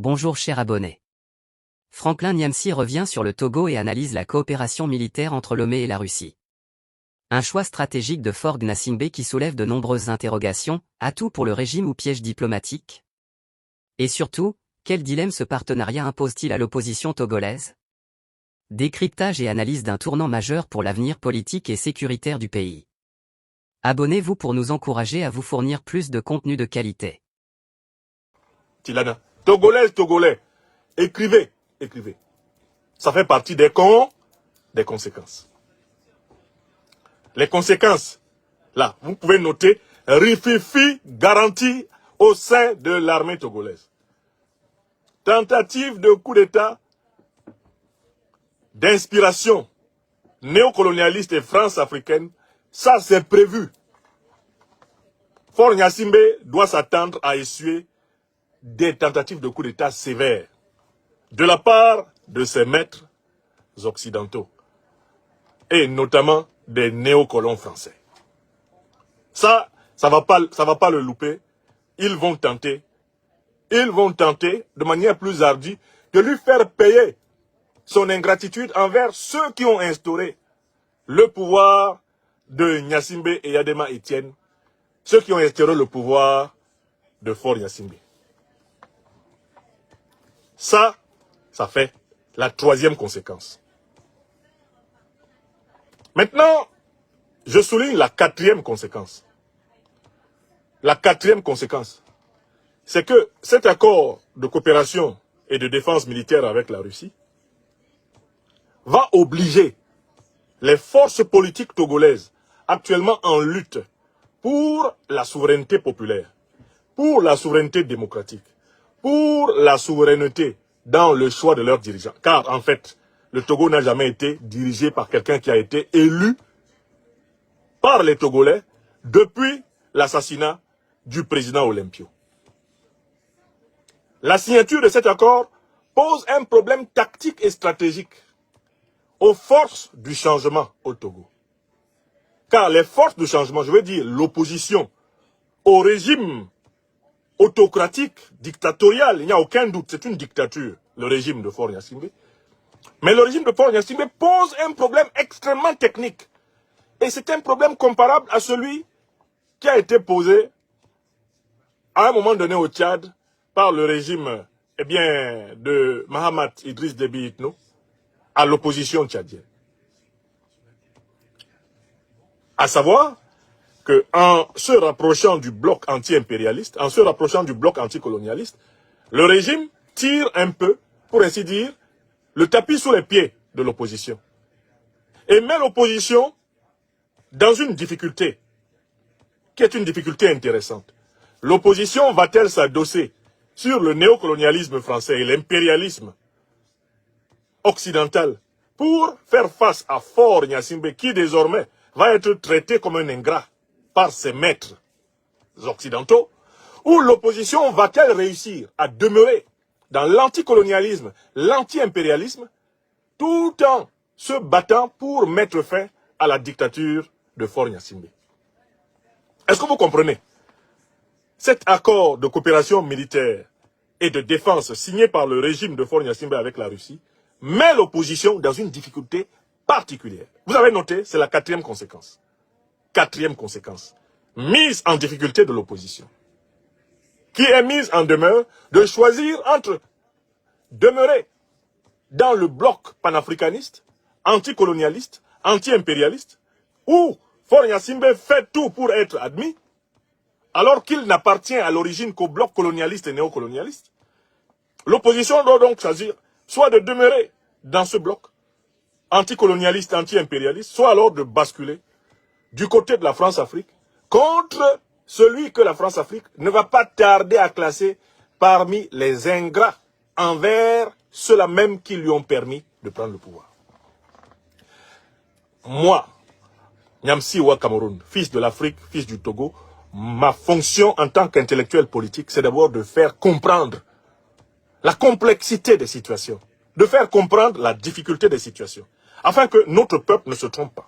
Bonjour cher abonné. Franklin Nyamsi revient sur le Togo et analyse la coopération militaire entre Lomé et la Russie. Un choix stratégique de Faure Gnassingbé qui soulève de nombreuses interrogations, atout pour le régime ou piège diplomatique? Et surtout, quel dilemme ce partenariat impose-t-il à l'opposition togolaise? Décryptage et analyse d'un tournant majeur pour l'avenir politique et sécuritaire du pays. Abonnez-vous pour nous encourager à vous fournir plus de contenu de qualité. Tilana, Togolais, écrivez. Ça fait partie des conséquences. Les conséquences, là, vous pouvez noter, rififi garantie au sein de l'armée togolaise. Tentative de coup d'État d'inspiration néocolonialiste et france-africaine, ça c'est prévu. Faure Gnassingbé doit s'attendre à essuyer des tentatives de coup d'État sévères de la part de ses maîtres occidentaux et notamment des néocolons français. Ça va pas le louper. Ils vont tenter de manière plus ardue de lui faire payer son ingratitude envers ceux qui ont instauré le pouvoir de Gnassingbé et Yadema Etienne, ceux qui ont instauré le pouvoir de Faure Gnassingbé. Ça fait la troisième conséquence. Maintenant, je souligne la quatrième conséquence. La quatrième conséquence, c'est que cet accord de coopération et de défense militaire avec la Russie va obliger les forces politiques togolaises actuellement en lutte pour la souveraineté populaire, pour la souveraineté démocratique, pour la souveraineté dans le choix de leurs dirigeants. Car en fait, le Togo n'a jamais été dirigé par quelqu'un qui a été élu par les Togolais depuis l'assassinat du président Olympio. La signature de cet accord pose un problème tactique et stratégique aux forces du changement au Togo. Car les forces du changement, je veux dire l'opposition au régime autocratique, dictatorial, il n'y a aucun doute, c'est une dictature, le régime de Faure Gnassingbé. Mais le régime de Faure Gnassingbé pose un problème extrêmement technique. Et c'est un problème comparable à celui qui a été posé à un moment donné au Tchad par le régime de Mahamat Idriss Déby Itno à l'opposition tchadienne. À savoir qu'en se rapprochant du bloc anti-impérialiste, en se rapprochant du bloc anticolonialiste, le régime tire un peu, pour ainsi dire, le tapis sous les pieds de l'opposition. Et met l'opposition dans une difficulté, qui est une difficulté intéressante. L'opposition va-t-elle s'adosser sur le néocolonialisme français et l'impérialisme occidental pour faire face à Faure Gnassingbé qui désormais va être traité comme un ingrat par ses maîtres occidentaux, ou l'opposition va-t-elle réussir à demeurer dans l'anticolonialisme, l'anti-impérialisme, tout en se battant pour mettre fin à la dictature de Faure Gnassingbé? Est-ce que vous comprenez? Cet accord de coopération militaire et de défense signé par le régime de Faure Gnassingbé avec la Russie met l'opposition dans une difficulté particulière. Vous avez noté, c'est la quatrième conséquence. Quatrième conséquence. Mise en difficulté de l'opposition. Qui est mise en demeure de choisir entre demeurer dans le bloc panafricaniste, anticolonialiste, anti-impérialiste, où Faure Gnassingbé fait tout pour être admis, alors qu'il n'appartient à l'origine qu'au bloc colonialiste et néocolonialiste. L'opposition doit donc choisir soit de demeurer dans ce bloc anticolonialiste, anti-impérialiste, soit alors de basculer du côté de la France-Afrique contre celui que la France-Afrique ne va pas tarder à classer parmi les ingrats envers ceux-là même qui lui ont permis de prendre le pouvoir. Moi, Nyamsi Oua Cameroun, fils de l'Afrique, fils du Togo, ma fonction en tant qu'intellectuel politique, c'est d'abord de faire comprendre la complexité des situations, de faire comprendre la difficulté des situations, afin que notre peuple ne se trompe pas.